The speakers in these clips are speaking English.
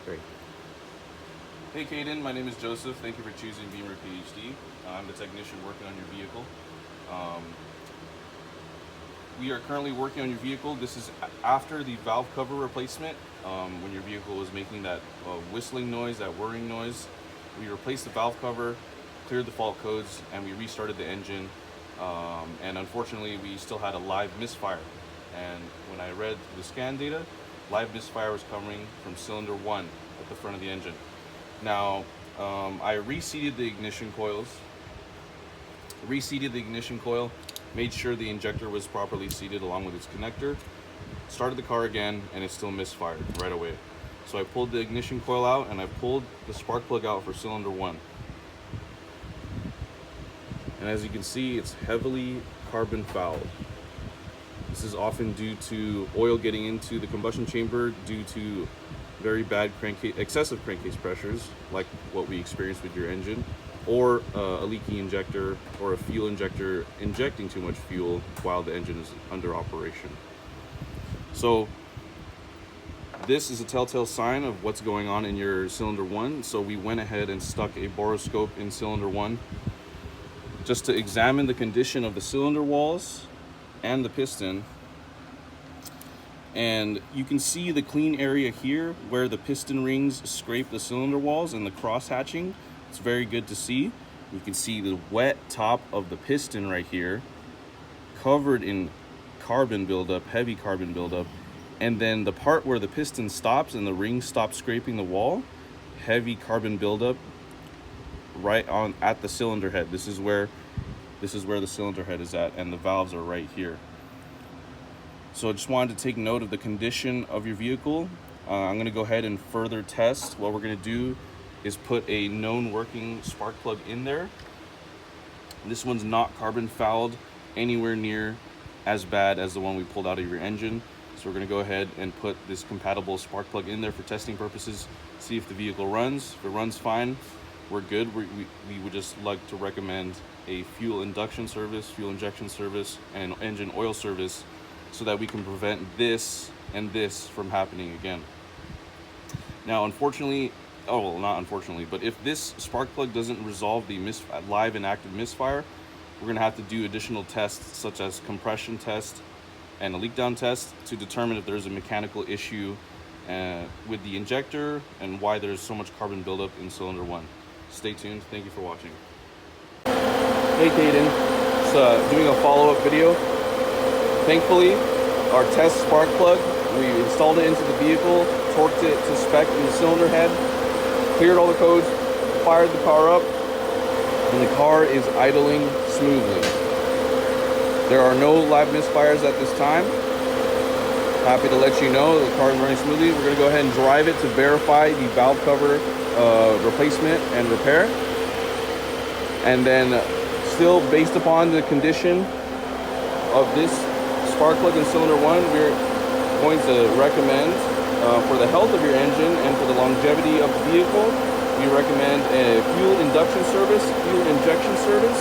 Great. Hey Caden, my name is Joseph. Thank you for choosing Bimmer PhD. I'm the technician working on your vehicle. We are currently working on your vehicle. This is after the valve cover replacement. When your vehicle was making that whistling noise, that whirring noise, we replaced the valve cover, cleared the fault codes, and we restarted the engine. And unfortunately, we still had a live misfire. And when I read the scan data, live misfire was coming from cylinder 1 at the front of the engine. Now, I reseated the ignition coil, made sure the injector was properly seated along with its connector, started the car again, and it still misfired right away. So I pulled the ignition coil out and I pulled the spark plug out for cylinder 1. And as you can see, it's heavily carbon fouled. This is often due to oil getting into the combustion chamber due to very bad excessive crankcase pressures, like what we experienced with your engine, or a leaky injector or a fuel injector injecting too much fuel while the engine is under operation. So this is a telltale sign of what's going on in your cylinder 1. So we went ahead and stuck a borescope in cylinder 1 just to examine the condition of the cylinder walls and the piston. And you can see the clean area here where the piston rings scrape the cylinder walls and the cross hatching. It's very good to see. You can see the wet top of the piston right here, covered in carbon buildup, heavy carbon buildup. And then the part where the piston stops and the rings stop scraping the wall, heavy carbon buildup right on at the cylinder head. This is where the cylinder head is at, and the valves are right here. So I just wanted to take note of the condition of your vehicle. I'm going to go ahead and further test. What we're going to do is put a known working spark plug in there. This one's not carbon fouled anywhere near as bad as the one we pulled out of your engine. So we're going to go ahead and put this compatible spark plug in there for testing purposes, see if the vehicle runs. If it runs fine, we're good. We would just like to recommend a fuel induction service, fuel injection service, and engine oil service so that we can prevent this and this from happening again. Now, unfortunately, not unfortunately, but if this spark plug doesn't resolve the live and active misfire, we're going to have to do additional tests such as compression test and a leak down test to determine if there's a mechanical issue with the injector and why there's so much carbon buildup in cylinder 1. Stay tuned. Thank you for watching. Hey Caden, just doing a follow-up video. Thankfully, our test spark plug, we installed it into the vehicle, torqued it to spec in the cylinder head, cleared all the codes, fired the car up, and the car is idling smoothly. There are no live misfires at this time. Happy to let you know the car is running smoothly. We're going to go ahead and drive it to verify the valve cover replacement and repair. And then still based upon the condition of this spark plug in cylinder 1, we're going to recommend for the health of your engine and for the longevity of the vehicle, we recommend a fuel induction service, fuel injection service,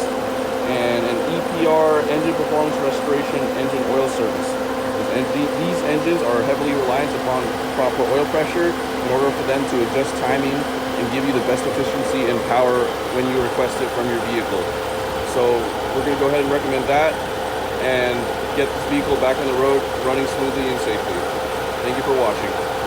and an EPR, engine performance restoration, engine oil service. And these engines are heavily reliant upon proper oil pressure in order for them to adjust timing and give you the best efficiency and power when you request it from your vehicle. So we're going to go ahead and recommend that and get this vehicle back on the road running smoothly and safely. Thank you for watching.